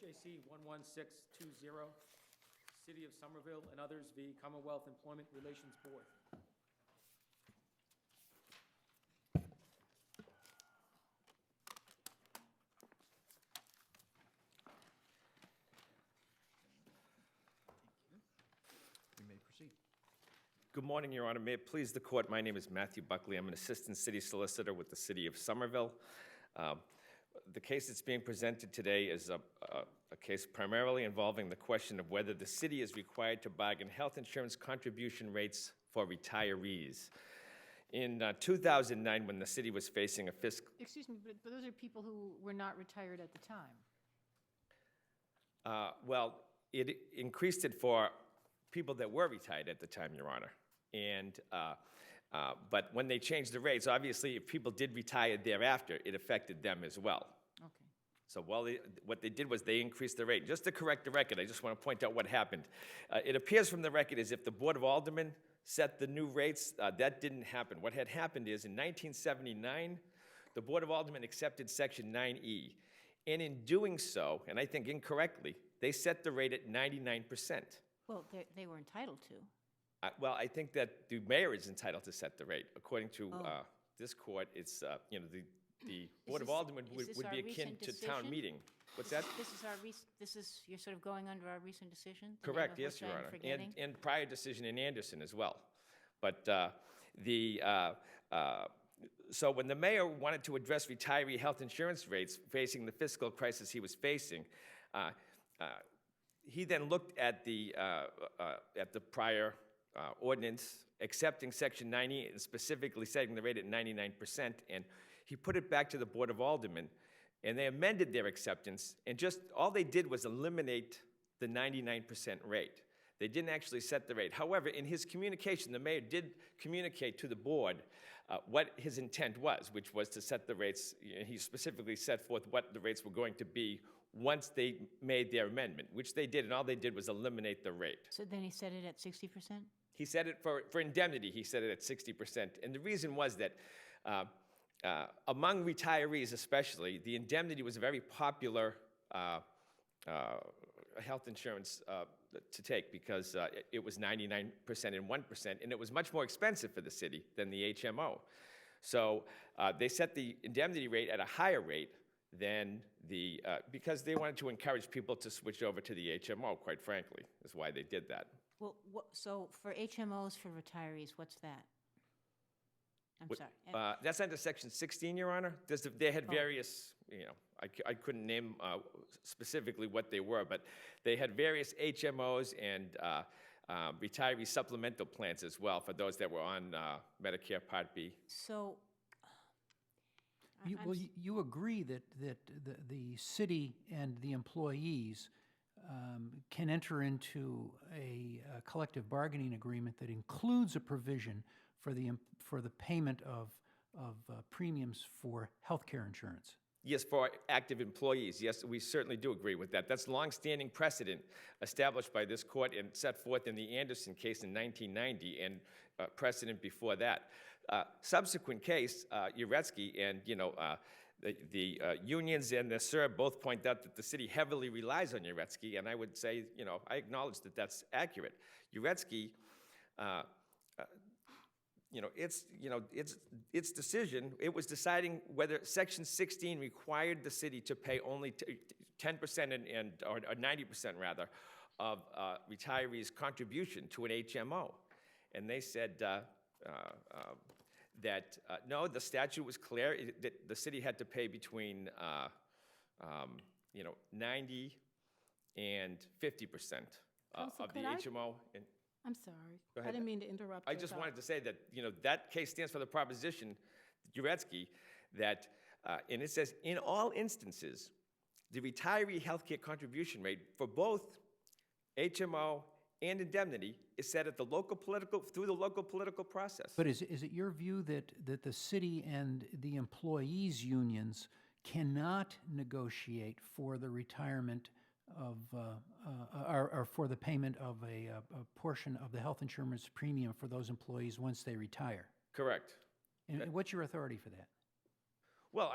SJC-11620, City of Somerville and others v. Commonwealth Employment Relations Board. You may proceed. Good morning, Your Honor. May it please the court, my name is Matthew Buckley. I'm an assistant city solicitor with the City of Somerville. The case that's being presented today is a case primarily involving the question of whether the city is required to bargain health insurance contribution rates for retirees. In 2009, when the city was facing a fiscal... Excuse me, but those are people who were not retired at the time. Well, it increased it for people that were retired at the time, Your Honor. And, but when they changed the rates, obviously, if people did retire thereafter, it affected them as well. Okay. So what they did was they increased the rate. Just to correct the record, I just want to point out what happened. It appears from the record as if the Board of Aldermen set the new rates. That didn't happen. What had happened is in 1979, the Board of Aldermen accepted Section 9E. And in doing so, and I think incorrectly, they set the rate at 99%. Well, they were entitled to. Well, I think that the mayor is entitled to set the rate. According to this court, it's, you know, the Board of Aldermen would be akin to town meeting. What's that? You're sort of going under our recent decision? Correct, yes, Your Honor. And prior decision in Anderson as well. But so when the mayor wanted to address retiree health insurance rates facing the fiscal crisis he was facing, he then looked at the prior ordinance accepting Section 90 and specifically setting the rate at 99%, and he put it back to the Board of Aldermen, and they amended their acceptance, and just all they did was eliminate the 99% rate. They didn't actually set the rate. However, in his communication, the mayor did communicate to the board what his intent was, which was to set the rates. He specifically set forth what the rates were going to be once they made their amendment, which they did, and all they did was eliminate the rate. So then he set it at 60%? He set it for indemnity, he set it at 60%. And the reason was that among retirees especially, the indemnity was a very popular health insurance to take because it was 99% and 1%, and it was much more expensive for the city than the HMO. So they set the indemnity rate at a higher rate than because they wanted to encourage people to switch over to the HMO, quite frankly, is why they did that. Well, so for HMOs for retirees, what's that? I'm sorry. That's under Section 16, Your Honor. They had various, you know, I couldn't name specifically what they were, but they had various HMOs and retiree supplemental plans as well for those that were on Medicare Part B. So, you agree that the city and the employees can enter into a collective bargaining agreement that includes a provision for the payment of premiums for health care insurance. Yes, for active employees. Yes, we certainly do agree with that. That's longstanding precedent established by this court and set forth in the Anderson case in 1990 and precedent before that. Subsequent case, Uretsky and, you know, the unions and the CERB both point out that the city heavily relies on Uretsky, and I would say, you know, I acknowledge that that's accurate. Uretsky, its decision, it was deciding whether Section 16 required the city to pay only 10% or 90% rather of retirees' contribution to an HMO, and they said that no, the statute was clear that the city had to pay between 90 and 50% of the HMO. I'm sorry. Go ahead. I didn't mean to interrupt. I just wanted to say that, you know, that case stands for the proposition, Uretsky, that, and it says, in all instances, the retiree healthcare contribution rate for both HMO and indemnity is set at through the local political process. But is it your view that the city and the employees' unions cannot negotiate for the retirement of, or for the payment of a portion of the health insurance premium for those employees once they retire? Correct. And what's your authority for that? Well,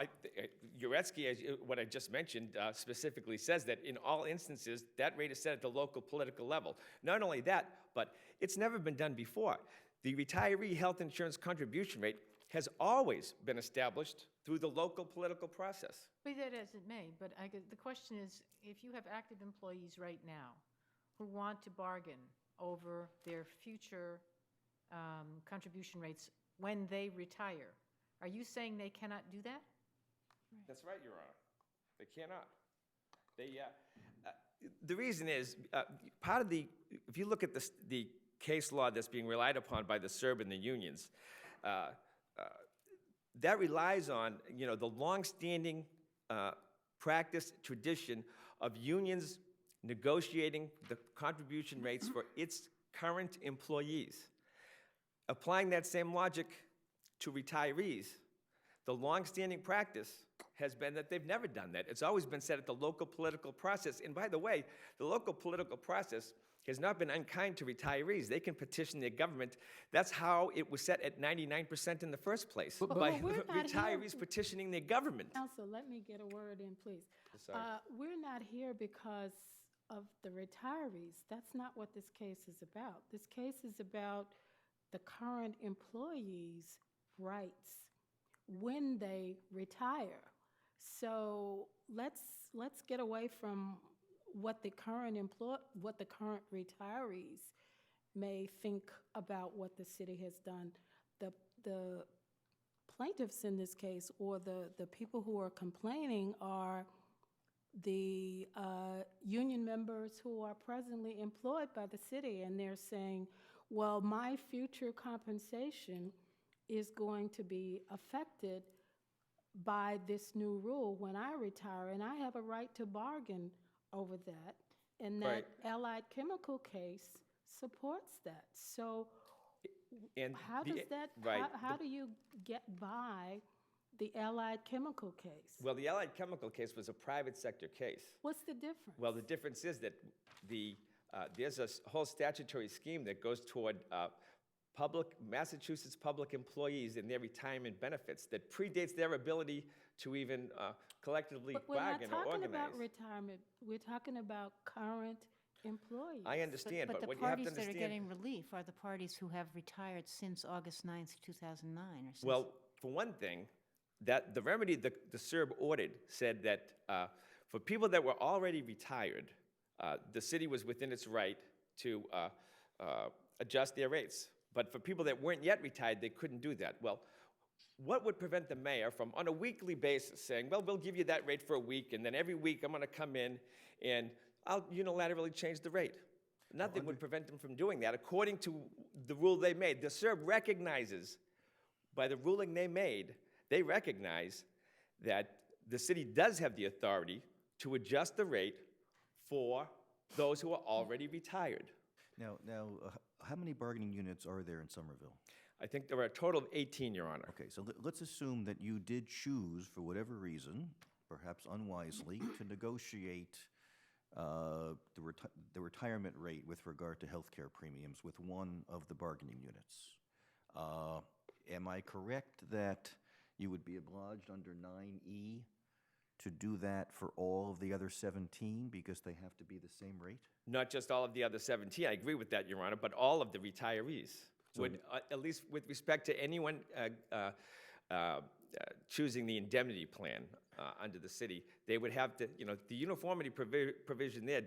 Uretsky, what I just mentioned, specifically says that in all instances, that rate is set at the local political level. Not only that, but it's never been done before. The retiree health insurance contribution rate has always been established through the local political process. Be that as it may, but I guess the question is, if you have active employees right now who want to bargain over their future contribution rates when they retire, are you saying they cannot do that? That's right, Your Honor. They cannot. The reason is, part of if you look at the case law that's being relied upon by the SERB and the unions, that relies on, the longstanding practice, tradition of unions negotiating the contribution rates for its current employees. Applying that same logic to retirees, the longstanding practice has been that they've never done that. It's always been set at the local political process. And by the way, the local political process has not been unkind to retirees. They can petition their government. That's how it was set at 99% in the first place, by we're not retirees here. petitioning their government. Counsel, let me get a word in, please. Sorry. We're not here because of the retirees. That's not what this case is about. This case is about the current employees' rights when they retire. So let's get away from what the current retirees may think about what the city has done. The plaintiffs in this case, or the people who are complaining, are the union members who are presently employed by the city, and they're saying, well, my future compensation is going to be affected by this new rule when I retire, and I have a right to bargain over that. And that Right. Allied Chemical case supports that. So And how the- does that, right. how do you get by the Allied Chemical case? Well, the Allied Chemical case was a private sector case. What's the difference? Well, the difference is that there's a whole statutory scheme that goes toward Massachusetts public employees and their retirement benefits that predates their ability to even collectively But we're not bargain or talking organize. about retirement. We're talking about current employees. I understand, but the what you have to parties that are understand. getting relief are the parties who have retired since August 9th, 2009, or since. Well, for one thing, that the remedy the SERB ordered said that for people that were already retired, the city was within its right to adjust their rates. But for people that weren't yet retired, they couldn't do that. Well, what would prevent the mayor from, on a weekly basis, saying, well, we'll give you that rate for a week, and then every week I'm going to come in and I'll unilaterally change the rate? Nothing would prevent them from doing that, according to the rule they made. The SERB recognizes, by the ruling they made, they recognize that the city does have the authority to adjust the rate for those who are already retired. Now, how many bargaining units are there in Somerville? I think there are a total of 18, Your Honor. Okay, so let's assume that you did choose, for whatever reason, perhaps unwisely, to negotiate the retirement rate with regard to health care premiums with one of the bargaining units. Am I correct that you would be obliged under 9E to do that for all of the other 17 because they have to be the same rate? Not just all of the other 17, I agree with that, Your Honor, but all of the retirees would, at least with respect to anyone choosing the indemnity plan under the city, they would have to, the uniformity provision there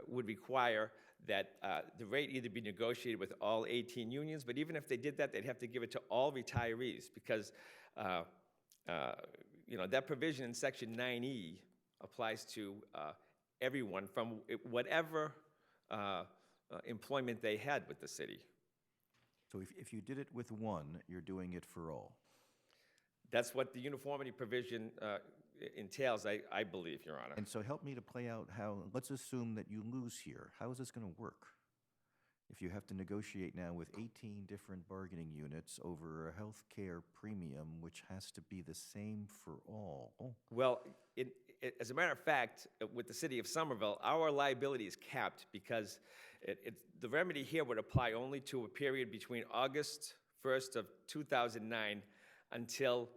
would require that the rate either be negotiated with all 18 unions, but even if they did that, they'd have to give it to all retirees because, that provision in Section 9E applies to everyone from whatever employment they had with the city. So if you did it with one, you're doing it for all. That's what the uniformity provision entails, I believe, Your Honor. And so help me to play out how, let's assume that you lose here. How is this going to work? If you have to negotiate now with 18 different bargaining units over a health care premium, which has to be the same for all. Well, as a matter of fact, with the city of Somerville, our liability is capped because the remedy here would apply only to a period between August 1st of 2009 until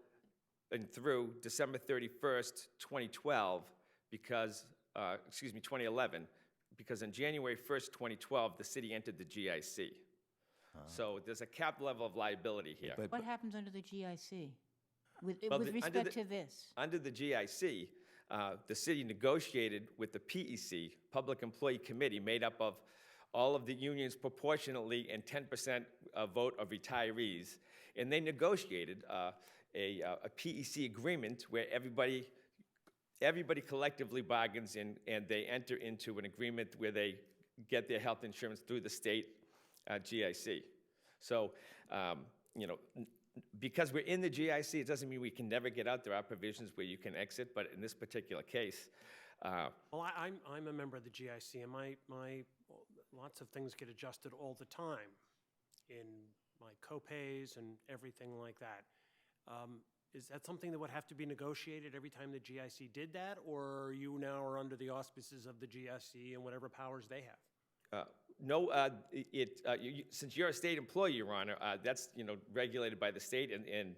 and through December 31st, 2012, because, 2011, because on January 1st, 2012, the city entered the GIC. So there's a cap level of liability here. What happens under the GIC with Well, with under respect the- to this? Under the GIC, the city negotiated with the PEC, Public Employee Committee, made up of all of the unions proportionately and 10% vote of retirees. And they negotiated a PEC agreement where everybody collectively bargains and they enter into an agreement where they get their health insurance through the state GIC. So, because we're in the GIC, it doesn't mean we can never get out. There are provisions where you can exit, but in this particular case, Well, I'm a member of the GIC, and my lots of things get adjusted all the time in my co-pays and everything like that. Is that something that would have to be negotiated every time the GIC did that, or you now are under the auspices of the GIC and whatever powers they have? no, since you're a state employee, Your Honor, that's, regulated by the state and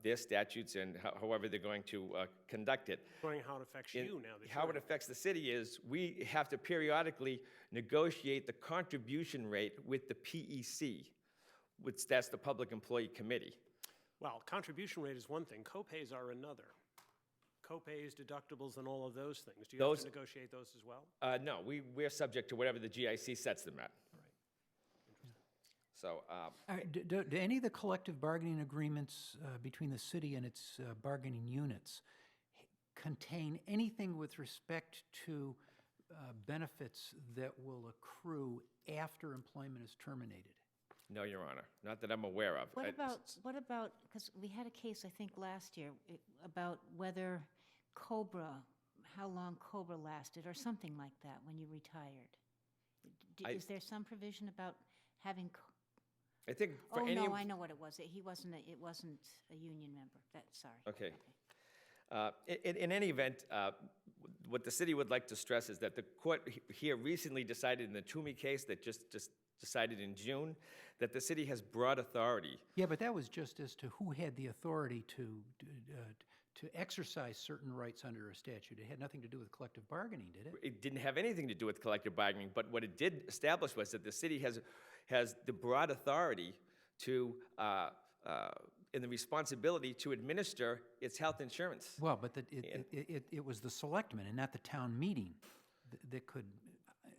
their statutes and however they're going to conduct it. Knowing how it affects you now. that How you're- it affects the city is we have to periodically negotiate the contribution rate with the PEC, which that's the Public Employee Committee. Well, contribution rate is one thing, co-pays are another. Co-pays, deductibles, and all of those things. Do you have Those- to negotiate those as well? No, we're subject to whatever the GIC sets them at. So, All right, do any of the collective bargaining agreements between the city and its bargaining units contain anything with respect to benefits that will accrue after employment is terminated? no, Your Honor, not that I'm aware of. What about, because we had a case, I think, last year, about whether COBRA, how long COBRA lasted, or something like that, when you retired. Is there some provision about having, I think for oh, any... no, I know what it was. It wasn't a union member. Sorry. Okay. In any event, what the city would like to stress is that the court here recently decided in the Toomey case that just decided in June that the city has broad authority. Yeah, but that was just as to who had the authority to exercise certain rights under a statute. It had nothing to do with collective bargaining, did it? It didn't have anything to do with collective bargaining, but what it did establish was that the city has the broad authority to, and the responsibility to administer its health insurance. Well, but it was the selectmen and not the town meeting that could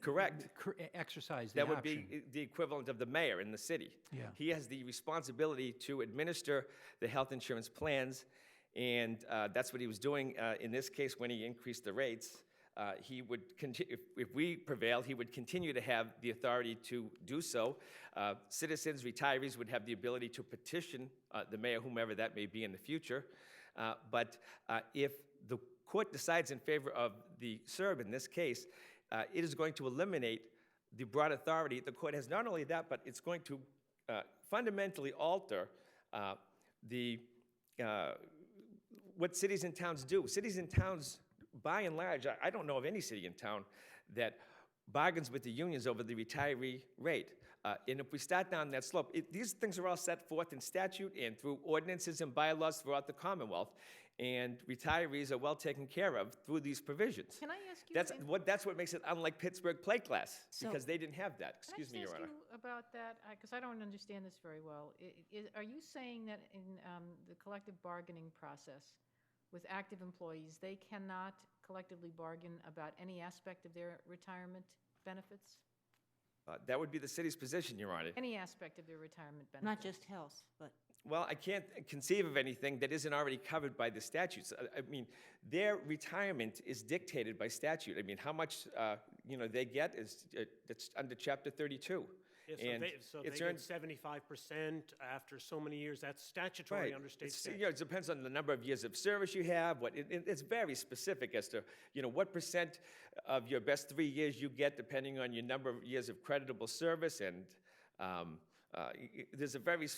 Correct. exercise the That would option. be the equivalent of the mayor in the city. Yeah. He has the responsibility to administer the health insurance plans, and that's what he was doing in this case when he increased the rates. He would continue, if we prevail, he would continue to have the authority to do so. Citizens, retirees would have the ability to petition the mayor, whomever that may be in the future. But if the court decides in favor of the CERB in this case, it is going to eliminate the broad authority. The court has not only that, but it's going to fundamentally alter what cities and towns do. Cities and towns, by and large, I don't know of any city in town that bargains with the unions over the retiree rate. And if we start down that slope, these things are all set forth in statute and through ordinances and bylaws throughout the Commonwealth. And retirees are well taken care of through these provisions. Can I ask you? That's what makes it unlike Pittsburgh plate glass, So- because they didn't have that. Excuse me, Your Can I Honor. just ask you about that? Because I don't understand this very well. Are you saying that in the collective bargaining process with active employees, they cannot collectively bargain about any aspect of their retirement benefits? That would be the city's position, Your Honor. Any aspect of their retirement benefits? Not just health, but Well, I can't conceive of anything that isn't already covered by the statutes. I mean, their retirement is dictated by statute. I mean, how much, they get is, it's under Chapter 32. Yeah, And so they it's get earned- 75% after so many years. That's statutory under state statute. It depends on the number of years of service you have. It's very specific as to, what percent of your best 3 years you get depending on your number of years of creditable service. And there's a very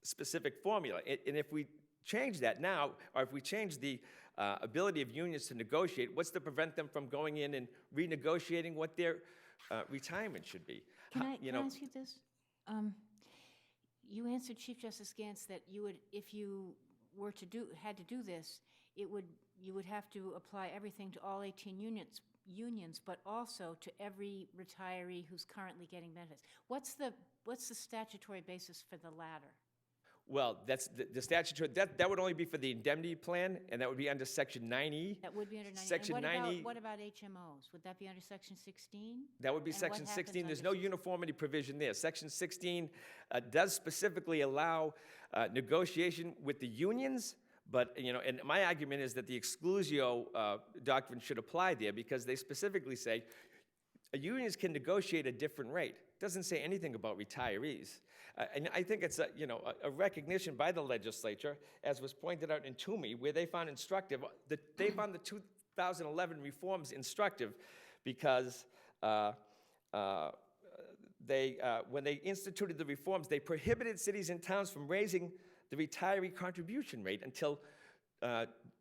specific formula. And if we change that now, or if we change the ability of unions to negotiate, what's to prevent them from going in and renegotiating what their retirement should be? can I ask you this? You answered Chief Justice Gantz that you would, if you had to do this, you would have to apply everything to all 18 unions, but also to every retiree who's currently getting benefits. What's the statutory basis for the latter? Well, that's the statutory, that would only be for the indemnity plan, and that would be under Section 9E. That would be under 90. Section And 90 what about HMOs? Would that be under Section 16? That would be And Section what 16. happens There's under no uniformity provision there. Section 16 does specifically allow negotiation with the unions, but, and my argument is that the exclusio doctrine should apply there because they specifically say unions can negotiate a different rate. It doesn't say anything about retirees. And I think it's a recognition by the legislature, as was pointed out in Toomey, where they found instructive, they found the 2011 reforms instructive because when they instituted the reforms, they prohibited cities and towns from raising the retiree contribution rate until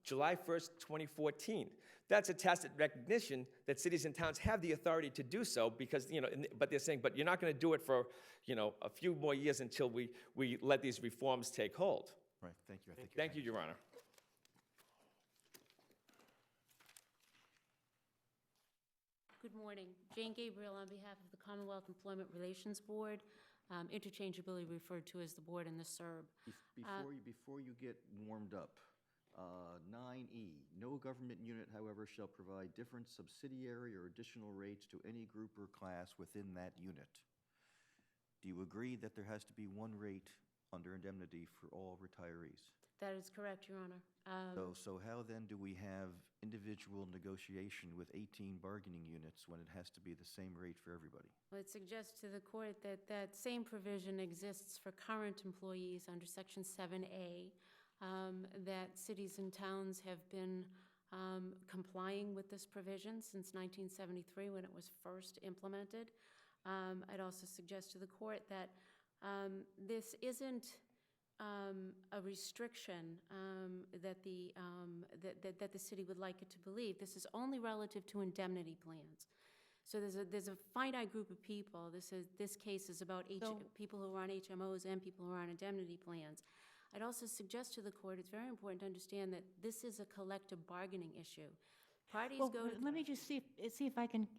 July 1st, 2014. That's a tacit recognition that cities and towns have the authority to do so because, but they're saying, but you're not going to do it for, a few more years until we let these reforms take hold. Right, thank you. Thank you, Your Honor. Good morning. Jane Gabriel on behalf of the Commonwealth Employment Relations Board, interchangeably referred to as the board and the CERB. Before you get warmed up, 9E, no government unit, however, shall provide different subsidiary or additional rates to any group or class within that unit. Do you agree that there has to be one rate under indemnity for all retirees? That is correct, Your Honor. So how then do we have individual negotiation with 18 bargaining units when it has to be the same rate for everybody? Well, it suggests to the court that that same provision exists for current employees under Section 7A, that cities and towns have been complying with this provision since 1973 when it was first implemented. I'd also suggest to the court that this isn't a restriction that the city would like it to believe. This is only relative to indemnity plans. So there's a finite group of people. This case is about people who are on HMOs and people who are on indemnity plans. I'd also suggest to the court it's very important to understand that this is a collective bargaining issue. Parties Well, go to let me just see if I can,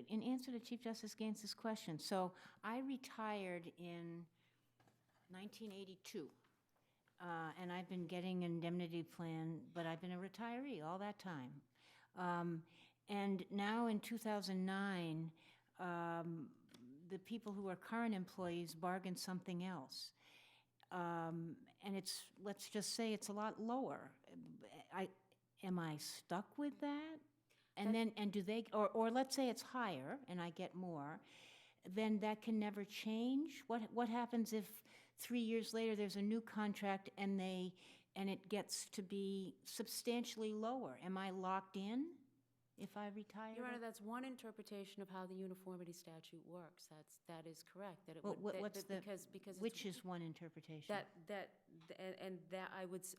in answer to Chief Justice Gaines's question. So I retired in 1982, and I've been getting an indemnity plan, but I've been a retiree all that time. And now in 2009, the people who are current employees bargained something else. And let's just say it's a lot lower. Am I stuck with that? And do they, or let's say it's higher and I get more, then that can never change? What happens if 3 years later there's a new contract and it gets to be substantially lower? Am I locked in if I retire? Your Honor, that's one interpretation of how the uniformity statute works. That is correct. That it Well, would, what's the, because which is one interpretation? that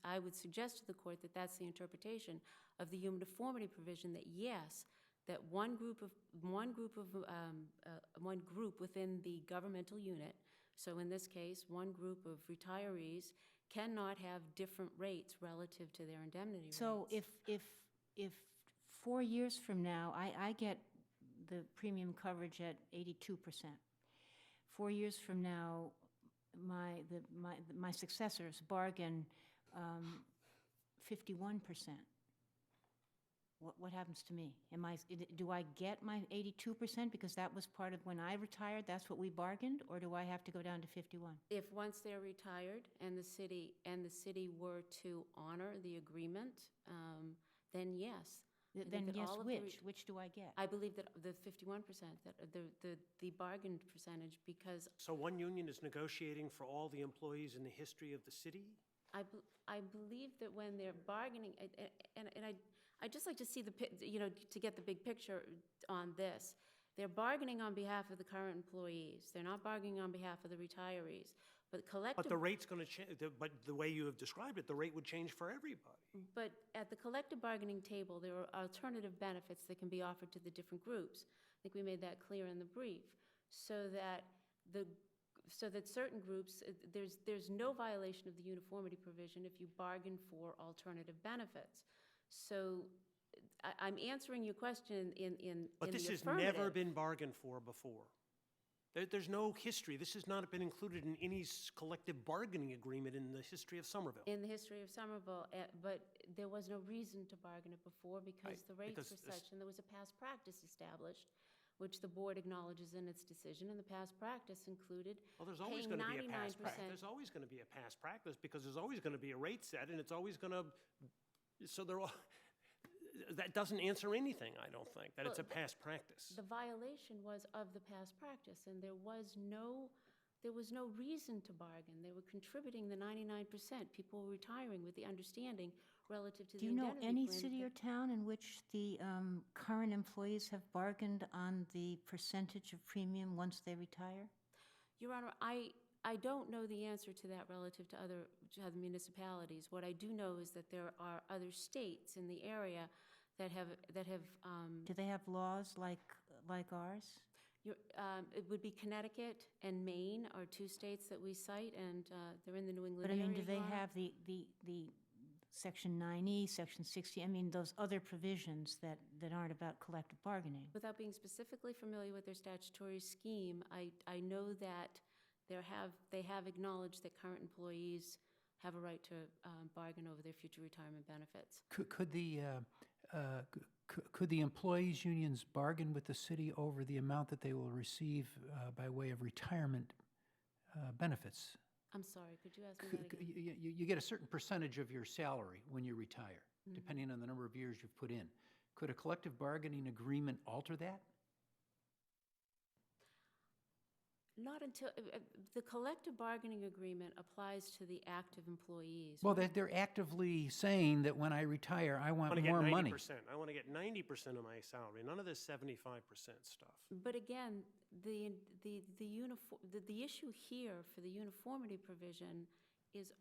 I would suggest to the court that that's the interpretation of the uniformity provision. That yes, that one group within the governmental unit. So in this case, one group of retirees cannot have different rates relative to their indemnity rates. So if 4 years from now, I get the premium coverage at 82%. 4 years from now, my successors bargain 51%. What happens to me? Do I get my 82% because that was part of when I retired? That's what we bargained, or do I have to go down to 51? If once they're retired and the city were to honor the agreement, then yes. Then yes, which do I get? I believe that the 51%, that the bargained percentage, because So one union is negotiating for all the employees in the history of the city? I believe that when they're bargaining, and I'd just like to see to get the big picture on this. They're bargaining on behalf of the current employees. They're not bargaining on behalf of the retirees. But collective. But the rate's going to change, but the way you have described it, the rate would change for everybody. But at the collective bargaining table, there are alternative benefits that can be offered to the different groups. I think we made that clear in the brief. So that so that certain groups, there's no violation of the uniformity provision if you bargain for alternative benefits. So I'm answering your question in But the this has affirmative. never been bargained for before. There's no history. This has not been included in any collective bargaining agreement in the history of Somerville. In the history of Somerville, but there was no reason to bargain it before because the rates because were this- such, and there was a past practice established, which the board acknowledges in its decision, and the past practice included Well, there's always paying going to be a past 99%. practice. There's always going to be a past practice because there's always going to be a rate set, and it's always going to, so there are, that doesn't answer anything, I don't think, that it's a Well, past practice. The violation was of the past practice, and there was no reason to bargain. They were contributing the 99%. People were retiring with the understanding relative to Do the you know indemnity any plan city or that- town in which the current employees have bargained on the percentage of premium once they retire? Your Honor, I don't know the answer to that relative to other municipalities. What I do know is that there are other states in the area that have Do they have laws like ours? it would be Connecticut and Maine are two states that we cite, and they're in the New England But I area. mean, do they Your Honor. have the Section 9E, Section 60, I mean, those other provisions that aren't about collective bargaining? Without being specifically familiar with their statutory scheme, I know that they have acknowledged that current employees have a right to bargain over their future retirement benefits. Could the employees' unions bargain with the city over the amount that they will receive by way of retirement benefits? I'm sorry, could you ask me that again? You get a certain percentage of your salary when you retire, depending on the number of years you've put in. Could a collective bargaining agreement alter that? Not until, the collective bargaining agreement applies to the active employees. Well, they're actively saying that when I retire, I I want want to get more money. 90%. I want to get 90% of my salary, none of this 75% stuff. But again, the issue here for the uniformity provision is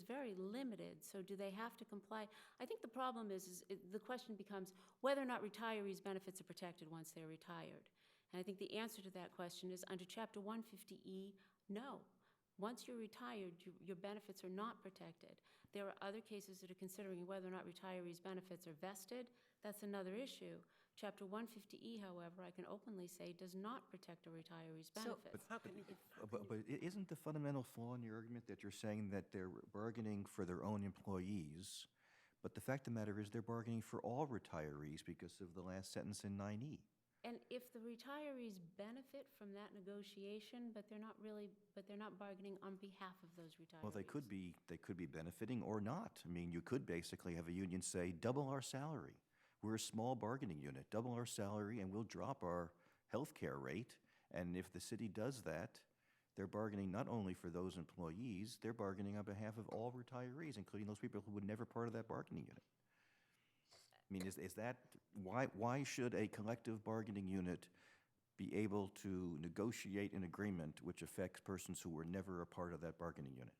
very limited. So do they have to comply? I think the problem is the question becomes whether or not retirees' benefits are protected once they're retired. And I think the answer to that question is under Chapter 150E, no. Once you're retired, your benefits are not protected. There are other cases that are considering whether or not retirees' benefits are vested. That's another issue. Chapter 150E, however, I can openly say, does not protect a retiree's benefits. How can you? But isn't the fundamental flaw in your argument that you're saying that they're bargaining for their own employees, but the fact of the matter is they're bargaining for all retirees because of the last sentence in 9E? And if the retirees benefit from that negotiation, but they're not bargaining on behalf of those retirees. Well, they could be benefiting or not. I mean, you could basically have a union say, double our salary. We're a small bargaining unit, double our salary, and we'll drop our health care rate. And if the city does that, they're bargaining not only for those employees, they're bargaining on behalf of all retirees, including those people who were never part of that bargaining unit. I mean, is that, why should a collective bargaining unit be able to negotiate an agreement which affects persons who were never a part of that bargaining unit?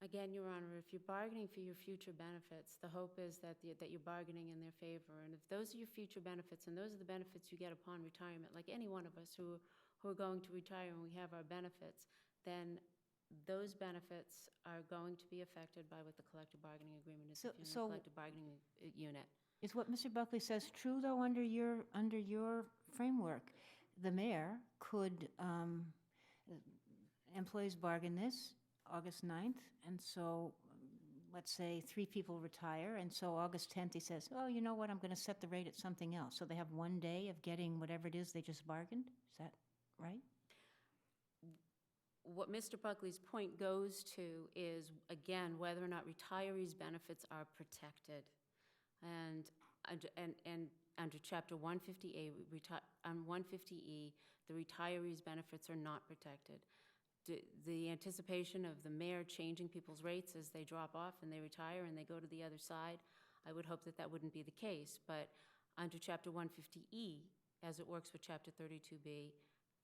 Again, Your Honor, if you're bargaining for your future benefits, the hope is that you're bargaining in their favor. And if those are your future benefits, and those are the benefits you get upon retirement, like any one of us who are going to retire and we have our benefits, then those benefits are going to be affected by what the collective bargaining agreement is if you're in So- the collective bargaining unit. Is what Mr. Buckley says true, though, under your framework? The mayor could, employees bargain this August 9th, and so, let's say 3 people retire, and so August 10th, he says, oh, you know what, I'm going to set the rate at something else. So they have one day of getting whatever it is they just bargained? Is that right? What Mr. Buckley's point goes to is, again, whether or not retirees' benefits are protected. And under Chapter 150A, on 150E, the retirees' benefits are not protected. The anticipation of the mayor changing people's rates as they drop off and they retire and they go to the other side, I would hope that that wouldn't be the case. But under Chapter 150E, as it works with Chapter 32B,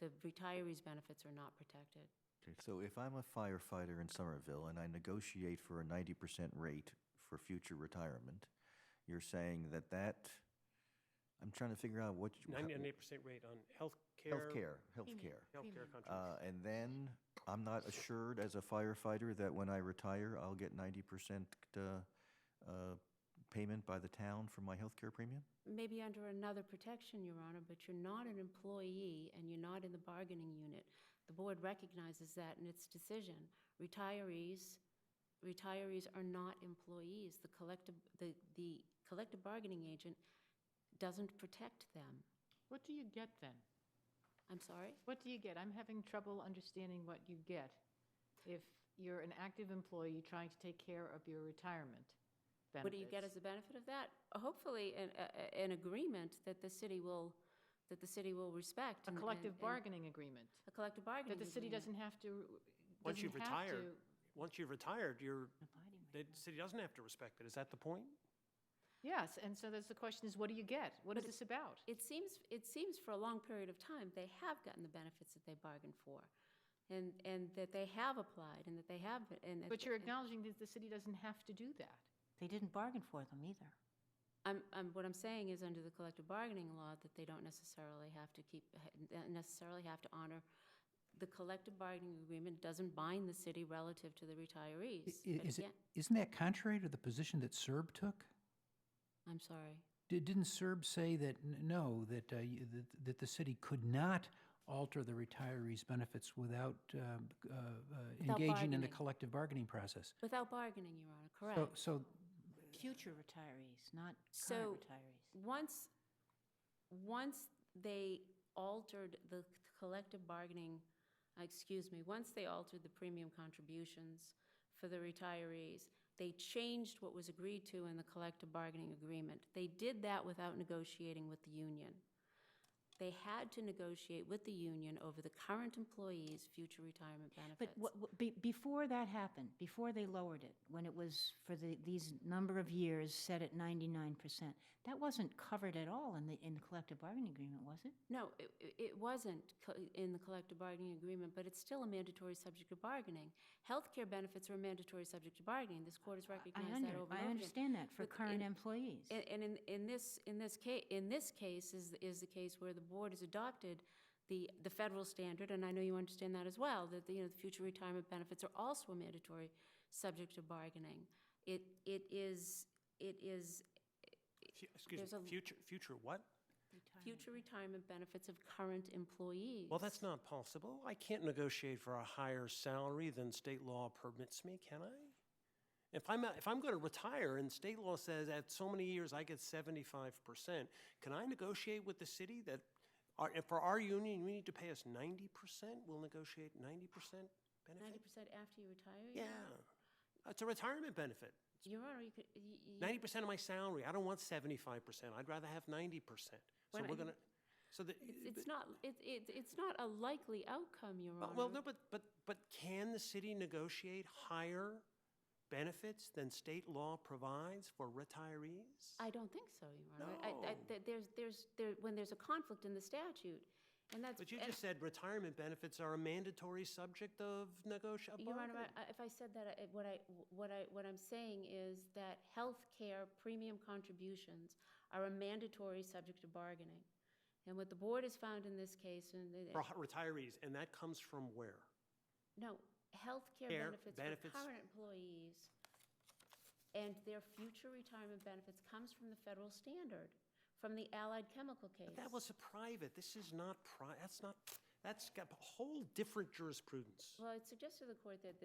the retirees' benefits are not protected. Okay, so if I'm a firefighter in Somerville and I negotiate for a 90% rate for future retirement, you're saying that I'm trying to figure out what... 98% rate on health Healthcare. Healthcare contributions. And then, I'm not assured as a firefighter that when I retire, I'll get 90% payment by the town for my healthcare premium? Maybe under another protection, Your Honor, but you're not an employee and you're not in the bargaining unit. The board recognizes that in its decision. Retirees are not employees. The collective bargaining agent doesn't protect them. What do you get then? I'm sorry? What do you get? I'm having trouble understanding what you get if you're an active employee trying to take care of your retirement benefits. What do you get as a benefit of that? Hopefully, an agreement that the city will respect. A collective bargaining agreement. A collective bargaining That the city agreement. doesn't have to, Once you've doesn't have retired, to. once you've retired, Abiding the city doesn't have to respect it. Is that the point? Yes, and so that's the question is, what do you get? What is this about? It seems for a long period of time, they have gotten the benefits that they bargained for, and that they have applied, and that they have. But you're acknowledging that the city doesn't have to do that. They didn't bargain for them either. What I'm saying is, under the collective bargaining law, that they don't necessarily have to honor. The collective bargaining agreement doesn't bind the city relative to the retirees. But again, Isn't that contrary to the position that SERB took? I'm sorry. Didn't SERB say that, no, that the city could not alter the retirees' benefits without engaging in the bargaining. collective bargaining process? Without bargaining, Your Honor, correct. So Future retirees, not So, current retirees. once they altered the collective bargaining, once they altered the premium contributions for the retirees, they changed what was agreed to in the collective bargaining agreement. They did that without negotiating with the union. They had to negotiate with the union over the current employees' future retirement benefits. But before that happened, before they lowered it, when it was for these number of years set at 99%, that wasn't covered at all in the collective bargaining agreement, was it? No, it wasn't in the collective bargaining agreement, but it's still a mandatory subject of bargaining. Healthcare benefits are a mandatory subject of bargaining. This court has recognized that over and over I again. understand that for But current employees. And in this case is the case where the board has adopted the federal standard, and I know you understand that as well, that the future retirement benefits are also a mandatory subject of bargaining. It is. Excuse There's me, future what? future retirement benefits of current employees. Well, that's not possible. I can't negotiate for a higher salary than state law permits me, can I? If I'm going to retire and state law says at so many years I get 75%, can I negotiate with the city that for our union, we need to pay us 90%? We'll negotiate 90% benefit? 90% after you retire? Yeah. It's a retirement benefit. Your Honor, you could. 90% of my salary. I don't want 75%. I'd rather have 90%. So When we're I- going to. So the, It's not a likely outcome, Your Honor. well, no, but can the city negotiate higher benefits than state law provides for retirees? I don't think so, Your Honor. No. When there's a conflict in the statute, and that's. But you just said retirement benefits are a mandatory subject of negotiation. Your Honor, if I said that, what I'm saying is that health care premium contributions are a mandatory subject of bargaining. And what the board has found in this case, For retirees, and that comes from where? no, health care benefits for current employees and their future retirement benefits comes from the federal standard, from the Allied Chemical case. But that was a private. This is not that's got a whole different jurisprudence. Well, it suggests to the court that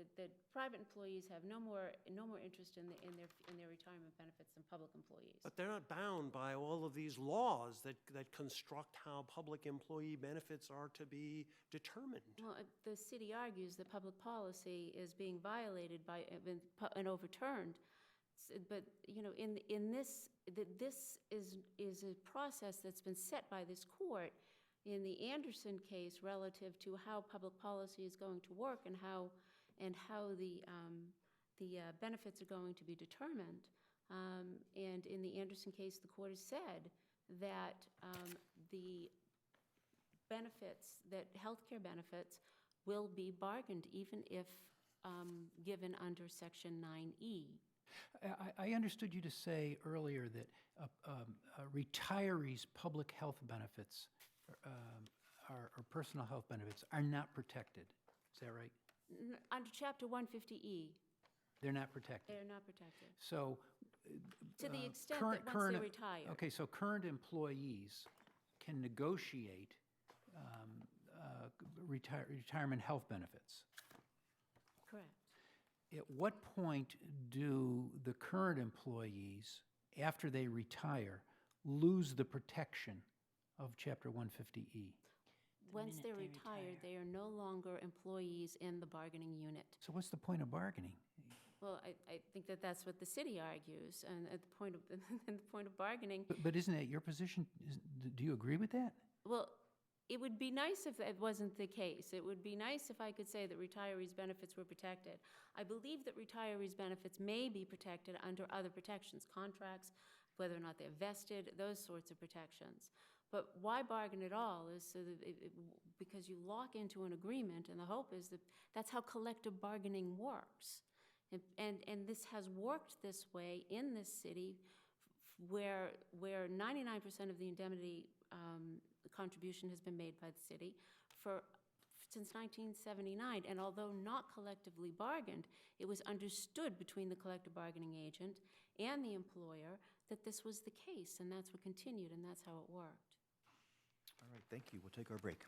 private employees have no more interest in their retirement benefits than public employees. But they're not bound by all of these laws that construct how public employee benefits are to be determined. Well, the city argues that public policy is being violated by and overturned. But in this is a process that's been set by this court in the Anderson case relative to how public policy is going to work and how the benefits are going to be determined. And in the Anderson case, the court has said that the benefits, that healthcare benefits, will be bargained even if given under Section 9E. I understood you to say earlier that retirees' public health benefits or personal health benefits are not protected. Is that right? Under Chapter 150E, They're not protected. they are not protected. So. To the extent current- that once they current- retire. Okay, so current employees can negotiate retirement health benefits. Correct. At what point do the current employees, after they retire, lose the protection of Chapter 150E? Once minute they're they retired, retire. they are no longer employees in the bargaining unit. So what's the point of bargaining? Well, I think that that's what the city argues, and at the point of, and the point of bargaining, But isn't that your position? Do you agree with that? well, it would be nice if that wasn't the case. It would be nice if I could say that retirees' benefits were protected. I believe that retirees' benefits may be protected under other protections, contracts, whether or not they're vested, those sorts of protections. But why bargain at all is so that because you lock into an agreement, and the hope is that that's how collective bargaining works. And this has worked this way in this city where 99% of the indemnity contribution has been made by the city since 1979. And although not collectively bargained, it was understood between the collective bargaining agent and the employer that this was the case, and that's what continued, and that's how it worked. All right, thank you. We'll take our break.